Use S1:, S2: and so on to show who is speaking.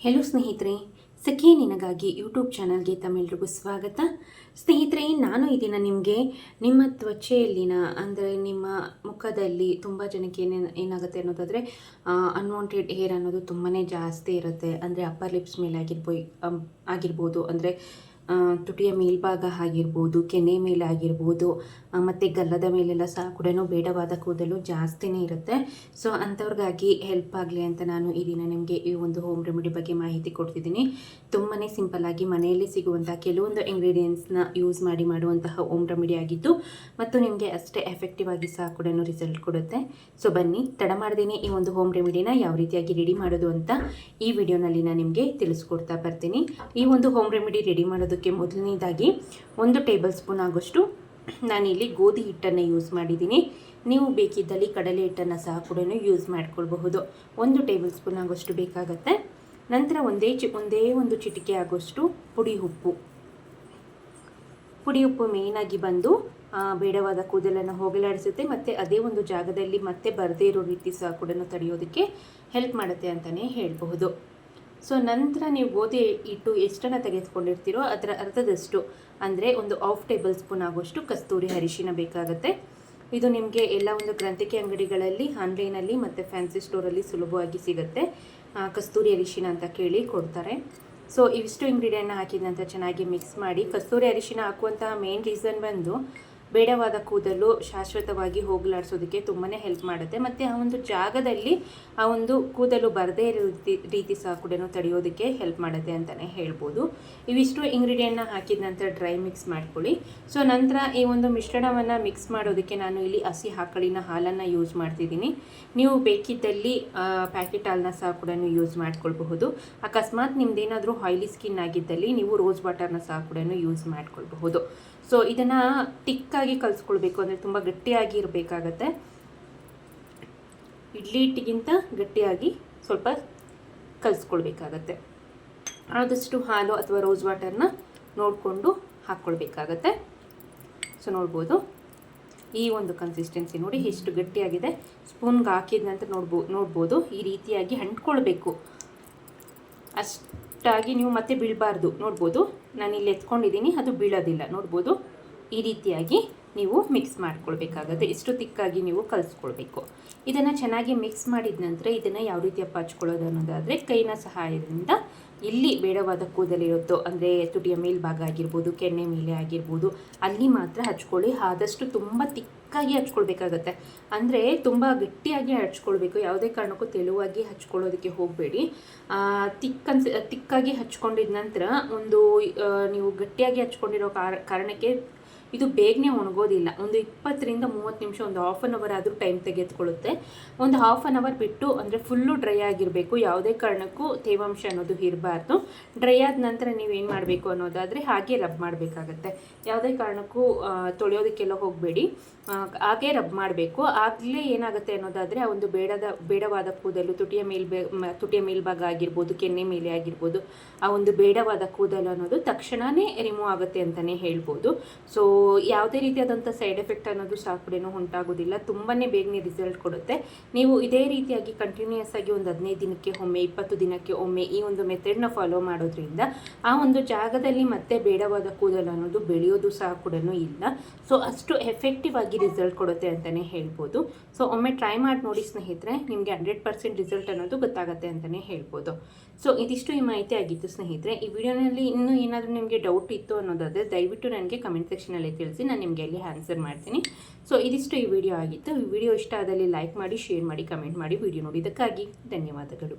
S1: Hello ಸ್ನೇಹಿತರೆ, ಸಖಿ ನಿನಗಾಗಿ YouTube ಚಾನಲ್ಗೆ ತಮ್ಮೆಲ್ಲರಿಗೂ ಸ್ವಾಗತ. ಸ್ನೇಹಿತರೆ, ನಾನು ಈ ದಿನ ನಿಮಗೆ ನಿಮ್ಮ ತ್ವಚೆಯಲ್ಲಿನ ಅಂದರೆ ನಿಮ್ಮ ಮುಖದಲ್ಲಿ ತುಂಬ ಜನಕ್ಕೆ ಏನಾಗುತ್ತೆ ಅನ್ನೋದಾದರೆ ಅನ್ವಾಂಟೆಡ್ ಹೇರ್ ಅನ್ನೋದು ತುಂಬಾ ಜಾಸ್ತಿ ಇರುತ್ತೆ. ಅಂದರೆ ಅಪ್ಪರ್ ಲಿಪ್ಸ್ ಮೇಲೆ ಆಗಿರ್ಬೋದು ಅಂದರೆ ತುಟಿಯ ಮೇಲ್ಭಾಗ ಆಗಿರ್ಬೋದು, ಕೆನೆ ಮೇಲೆ ಆಗಿರ್ಬೋದು, ಮತ್ತು ಗಲ್ಲದ ಮೇಲೆಲ್ಲ ಸಹ ಕೂಡ ಬೇಡವಾದ ಕೂದಲು ಜಾಸ್ತಿನೇ ಇರುತ್ತೆ. ಸೊ ಅಂಥವ್ರಿಗಾಗಿ ಹೆಲ್ಪ್ ಆಗಲಿ ಅಂತ ನಾನು ಈ ದಿನ ನಿಮಗೆ ಈ ಒಂದು ಹೋಮ್ ರೆಮಿಡಿ ಬಗ್ಗೆ ಮಾಹಿತಿ ಕೊಡ್ತಿದ್ದೀನಿ. ತುಂಬಾ ಸಿಂಪಲ್ಲಾಗಿ ಮನೆಯಲ್ಲಿ ಸಿಗುವಂಥ ಕೆಲವೊಂದು ಇಂಗ್ರೀಡಿಯೆಂಟ್ಸ್ನ ಯೂಸ್ ಮಾಡಿ ಮಾಡುವಂತಹ ಹೋಮ್ ರೆಮಿಡಿ ಆಗಿದ್ದು ಮತ್ತು ನಿಮಗೆ ಅಷ್ಟೇ ಎಫೆಕ್ಟಿವ್ ಆಗಿ ಸಹ ಕೂಡ ರಿಸಲ್ಟ್ ಕೊಡುತ್ತೆ. ಸೊ ಬನ್ನಿ, ತಡ ಮಾಡ್ದೇನೆ ಈ ಒಂದು ಹೋಮ್ ರೆಮಿಡಿನ ಯಾವ ರೀತಿಯಾಗಿ ರೆಡಿ ಮಾಡೋದು ಅಂತ ಈ ವಿಡಿಯೋನಲ್ಲಿ ನಾನು ನಿಮಗೆ ತಿಳಿಸ್ಕೊಡ್ತಾ ಬರ್ತೀನಿ. ಈ ಒಂದು ಹೋಮ್ ರೆಮಿಡಿ ರೆಡಿ ಮಾಡೋದಕ್ಕೆ ಮೊದಲನೇದಾಗಿ 1 ಟೇಬಲ್ ಸ್ಪೂನ್ ಆಗೋಷ್ಟು ನಾನಿಲ್ಲಿ ಗೋಧಿ ಹಿಟ್ಟನ್ನು ಯೂಸ್ ಮಾಡಿದ್ದೀನಿ. ನೀವು ಬೇಕಿದ್ದಲ್ಲಿ ಕಡಲೆ ಹಿಟ್ಟನ್ನು ಸಹ ಕೂಡ ಯೂಸ್ ಮಾಡ್ಕೊಳ್ಬಹುದು. 1 ಟೇಬಲ್ ಸ್ಪೂನ್ ಆಗೋಷ್ಟು ಬೇಕಾಗತ್ತೆ. ನಂತರ ಒಂದೇ ಒಂದು ಚಿಟಿಕೆ ಆಗೋಷ್ಟು ಪುಡಿ ಉಪ್ಪು ಮೇಯ್ನಾಗಿ ಬಂದು ಬೇಡವಾದ ಕೂದಲನ್ನು ಹೋಗಲಾಡಿಸುತ್ತೆ ಮತ್ತು ಅದೇ ಒಂದು ಜಾಗದಲ್ಲಿ ಮತ್ತೆ ಬರದೇ ಇರೋ ರೀತಿ ಸಹ ಕೂಡ ತಡೆಯೋದಕ್ಕೆ ಹೆಲ್ಪ್ ಮಾಡುತ್ತೆ ಅಂತಲೇ ಹೇಳಬಹುದು. ಸೊ ನಂತರ ನೀವು ಗೋಧಿ ಹಿಟ್ಟು ಎಷ್ಟನ್ನು ತೆಗೆದುಕೊಂಡಿರ್ತೀರೋ ಅದರ ಅರ್ಧದಷ್ಟು ಅಂದರೆ ಒಂದು 1/2 ಟೇಬಲ್ ಸ್ಪೂನ್ ಆಗೋಷ್ಟು ಕಸ್ತೂರಿ ಅರಿಶಿನ ಬೇಕಾಗುತ್ತೆ. ಇದು ನಿಮಗೆ ಎಲ್ಲ ಒಂದು ಗ್ರಂಥಿಕೆ ಅಂಗಡಿಗಳಲ್ಲಿ, ಆನ್ಲೈನಲ್ಲಿ ಮತ್ತು ಫ್ಯಾನ್ಸಿ ಸ್ಟೋರಲ್ಲಿ ಸುಲಭವಾಗಿ ಸಿಗುತ್ತೆ. ಕಸ್ತೂರಿ ಅರಿಶಿನ ಅಂತ ಕೇಳಿ ಕೊಡ್ತಾರೆ. ಸೊ ಇವಿಷ್ಟು ಇಂಗ್ರೀಡಿಯೆಂಟ್ನ ಹಾಕಿದ ನಂತರ ಚೆನ್ನಾಗಿ ಮಿಕ್ಸ್ ಮಾಡಿ. ಕಸ್ತೂರಿ ಅರಿಶಿನ ಹಾಕುವಂತಹ ಮೇನ್ ರೀಸನ್ ಬಂದು ಬೇಡವಾದ ಕೂದಲು ಶಾಶ್ವತವಾಗಿ ಹೋಗಲಾಡಿಸೋದಕ್ಕೆ ತುಂಬಾ ಹೆಲ್ಪ್ ಮಾಡುತ್ತೆ ಮತ್ತು ಆ ಒಂದು ಜಾಗದಲ್ಲಿ ಆ ಒಂದು ಕೂದಲು ಬರದೇ ಇರೋ ರೀತಿ ಸಹ ಕೂಡ ತಡೆಯೋದಕ್ಕೆ ಹೆಲ್ಪ್ ಮಾಡುತ್ತೆ ಅಂತಲೇ ಹೇಳ್ಬೋದು. ಇವಿಷ್ಟು ಇಂಗ್ರೀಡಿಯೆಂಟ್ನ ಹಾಕಿದ ನಂತರ ಡ್ರೈ ಮಿಕ್ಸ್ ಮಾಡ್ಕೊಳ್ಳಿ. ಸೊ ನಂತರ ಈ ಒಂದು ಮಿಶ್ರಣವನ್ನು ಮಿಕ್ಸ್ ಮಾಡೋದಕ್ಕೆ ನಾನು ಇಲ್ಲಿ ಹಸಿ ಆಕಳಿನ ಹಾಲನ್ನು ಯೂಸ್ ಮಾಡ್ತಿದ್ದೀನಿ. ನೀವು ಬೇಕಿದ್ದಲ್ಲಿ ಪ್ಯಾಕೆಟ್ ಹಾಲನ್ನ ಸಹ ಕೂಡ ಯೂಸ್ ಮಾಡ್ಕೊಳ್ಬಹುದು. ಅಕಸ್ಮಾತ್ ನಿಮ್ದೇನಾದರೂ ಆಯಿಲಿ ಸ್ಕಿನ್ ಆಗಿದ್ದಲ್ಲಿ ನೀವು ರೋಸ್ ವಾಟರ್ನ ಸಹ ಕೂಡ ಯೂಸ್ ಮಾಡ್ಕೊಳ್ಬಹುದು. ಸೊ ಇದನ್ನು ತಿಕ್ಕಾಗಿ ಕಲಿಸ್ಕೊಳ್ಬೇಕು, ಅಂದರೆ ತುಂಬ ಗಟ್ಟಿಯಾಗಿ ಇರಬೇಕಾಗತ್ತೆ. ಇಡ್ಲಿ ಹಿಟ್ಟಿಗಿಂತ ಗಟ್ಟಿಯಾಗಿ ಸ್ವಲ್ಪ ಕಲಿಸ್ಕೊಳ್ಬೇಕಾಗತ್ತೆ. ಆದಷ್ಟು ಹಾಲು ಅಥವಾ ರೋಸ್ ವಾಟರ್ನ ನೋಡಿಕೊಂಡು ಹಾಕ್ಕೊಳ್ಬೇಕಾಗತ್ತೆ. ಸೊ ನೋಡ್ಬೋದು, ಈ ಒಂದು ಕನ್ಸಿಸ್ಟೆನ್ಸಿ ನೋಡಿ ಎಷ್ಟು ಗಟ್ಟಿಯಾಗಿದೆ. ಸ್ಪೂನ್ಗೆ ಹಾಕಿದ ನಂತರ ನೋಡ್ಬೋದು ಈ ರೀತಿಯಾಗಿ ಅಂಟ್ಕೊಳ್ಬೇಕು. ಅಷ್ಟಾಗಿ ನೀವು ಮತ್ತೆ ಬೀಳಬಾರ್ದು. ನೋಡ್ಬೋದು ನಾನು ಇಲ್ಲಿ ಎತ್ಕೊಂಡಿದ್ದೀನಿ, ಅದು ಬೀಳೋದಿಲ್ಲ. ನೋಡ್ಬೋದು ಈ ರೀತಿಯಾಗಿ ನೀವು ಮಿಕ್ಸ್ ಮಾಡ್ಕೊಳ್ಬೇಕಾಗತ್ತೆ. ಇಷ್ಟು ತಿಕ್ಕಾಗಿ ನೀವು ಕಲಿಸ್ಕೊಳ್ಬೇಕು. ಇದನ್ನು ಚೆನ್ನಾಗಿ ಮಿಕ್ಸ್ ಮಾಡಿದ ನಂತರ ಇದನ್ನು ಯಾವ ರೀತಿಯಪ್ಪ ಹಚ್ಕೊಳ್ಳೋದು ಅನ್ನೋದಾದರೆ ಕೈನ ಸಹಾಯದಿಂದ ಇಲ್ಲಿ ಬೇಡವಾದ ಕೂದಲಿರುತ್ತೋ ಅಂದರೆ ತುಟಿಯ ಮೇಲ್ಭಾಗ ಆಗಿರ್ಬೋದು, ಕೆನ್ನೆ ಮೇಲೆ ಆಗಿರ್ಬೋದು, ಅಲ್ಲಿ ಮಾತ್ರ ಹಚ್ಕೊಳ್ಳಿ. ಆದಷ್ಟು ತುಂಬ ತಿಕ್ಕಾಗಿ ಹಚ್ಕೊಳ್ಬೇಕಾಗತ್ತೆ. ಅಂದರೆ ತುಂಬ ಗಟ್ಟಿಯಾಗಿ ಹಚ್ಕೊಳ್ಬೇಕು. ಯಾವುದೇ ಕಾರಣಕ್ಕೂ ತೆಳುವಾಗಿ ಹಚ್ಕೊಳ್ಳೋದಕ್ಕೆ ಹೋಗಬೇಡಿ. ತಿಕ್ಕಾಗಿ ಹಚ್ಕೊಂಡಿದ ನಂತರ ಒಂದು ನೀವು ಗಟ್ಟಿಯಾಗಿ ಹಚ್ಕೊಂಡಿರೋ ಕಾರಣಕ್ಕೆ ಇದು ಬೇಗನೆ ಒಣಗೋದಿಲ್ಲ. ಒಂದು 20ರಿಂದ 30 ನಿಮಿಷ, ಒಂದು 1/2 ಅವರ್ ಆದರೂ ಟೈಮ್ ತೆಗೆದುಕೊಳ್ಳುತ್ತೆ. ಒಂದು 1/2 ಅವರ್ ಬಿಟ್ಟು, ಅಂದರೆ ಫುಲ್ಲು ಡ್ರೈ ಆಗಿರಬೇಕು. ಯಾವುದೇ ಕಾರಣಕ್ಕೂ ತೇವಾಂಶ ಅನ್ನೋದು ಇರಬಾರ್ದು. ಡ್ರೈ ಆದ ನಂತರ ನೀವೇನು ಮಾಡಬೇಕು ಅನ್ನೋದಾದರೆ ಹಾಗೆ ರಬ್ ಮಾಡಬೇಕಾಗತ್ತೆ. ಯಾವುದೇ ಕಾರಣಕ್ಕೂ ತೊಳೆಯೋದಕ್ಕೆಲ್ಲ ಹೋಗಬೇಡಿ, ಹಾಗೆ ರಬ್ ಮಾಡಬೇಕು. ಆಗಲೇ ಏನಾಗುತ್ತೆ ಅನ್ನೋದಾದರೆ ಆ ಒಂದು ಬೇಡವಾದ ಕೂದಲು ತುಟಿಯ ಮೇಲ್ಭಾಗ ಆಗಿರ್ಬೋದು, ಕೆನ್ನೆ ಮೇಲೆ ಆಗಿರ್ಬೋದು, ಆ ಒಂದು ಬೇಡವಾದ ಕೂದಲು ಅನ್ನೋದು ತಕ್ಷಣವೇ ರಿಮೂವ್ ಆಗುತ್ತೆ ಅಂತಲೇ ಹೇಳ್ಬೋದು. ಸೊ ಯಾವುದೇ ರೀತಿಯಾದಂಥ ಸೈಡ್ ಎಫೆಕ್ಟ್ ಅನ್ನೋದು ಸಹ ಕೂಡ ಉಂಟಾಗೋದಿಲ್ಲ. ತುಂಬಾ ಬೇಗನೆ ರಿಸಲ್ಟ್ ಕೊಡುತ್ತೆ. ನೀವು ಇದೇ ರೀತಿಯಾಗಿ ಕಂಟಿನ್ಯೂಯಸ್ ಆಗಿ ಒಂದು 15 ದಿನಕ್ಕೆ ಒಮ್ಮೆ, 20 ದಿನಕ್ಕೆ ಒಮ್ಮೆ ಈ ಒಂದು ಮೆಥಡ್ನ ಫಾಲೋ ಮಾಡೋದ್ರಿಂದ ಆ ಒಂದು ಜಾಗದಲ್ಲಿ ಮತ್ತೆ ಬೇಡವಾದ ಕೂದಲು ಅನ್ನೋದು ಬೆಳೆಯೋದು ಸಹ ಕೂಡ ಇಲ್ಲ. ಸೊ ಅಷ್ಟು ಎಫೆಕ್ಟಿವ್ ಆಗಿ ರಿಸಲ್ಟ್ ಕೊಡುತ್ತೆ ಅಂತಲೇ ಹೇಳ್ಬೋದು. ಸೊ ಒಮ್ಮೆ ಟ್ರೈ ಮಾಡಿ ನೋಡಿ ಸ್ನೇಹಿತರೆ, ನಿಮಗೆ 100% ರಿಸಲ್ಟ್ ಅನ್ನೋದು ಗೊತ್ತಾಗುತ್ತೆ ಅಂತಲೇ ಹೇಳ್ಬೋದು. ಸೊ ಇದಿಷ್ಟು ಈ ಮಾಹಿತಿ ಆಗಿತ್ತು ಸ್ನೇಹಿತರೆ. ಈ ವಿಡಿಯೋನಲ್ಲಿ ಇನ್ನೂ ಏನಾದರೂ ನಿಮಗೆ ಡೌಟ್ ಇತ್ತು ಅನ್ನೋದಾದರೆ ದಯವಿಟ್ಟು ನನಗೆ ಕಮೆಂಟ್ ಸೆಕ್ಷನಲ್ಲಿ ತಿಳಿಸಿ, ನಾನು ನಿಮಗೆ ಅಲ್ಲಿ ಆನ್ಸರ್ ಮಾಡ್ತೀನಿ. ಸೊ ಇದಿಷ್ಟು ಈ ವಿಡಿಯೋ ಆಗಿತ್ತು. ಈ ವಿಡಿಯೋ ಇಷ್ಟ ಆದಲ್ಲಿ ಲೈಕ್ ಮಾಡಿ, ಶೇರ್ ಮಾಡಿ, ಕಮೆಂಟ್ ಮಾಡಿ. ವಿಡಿಯೋ ನೋಡಿದ್ದಕ್ಕಾಗಿ ಧನ್ಯವಾದಗಳು.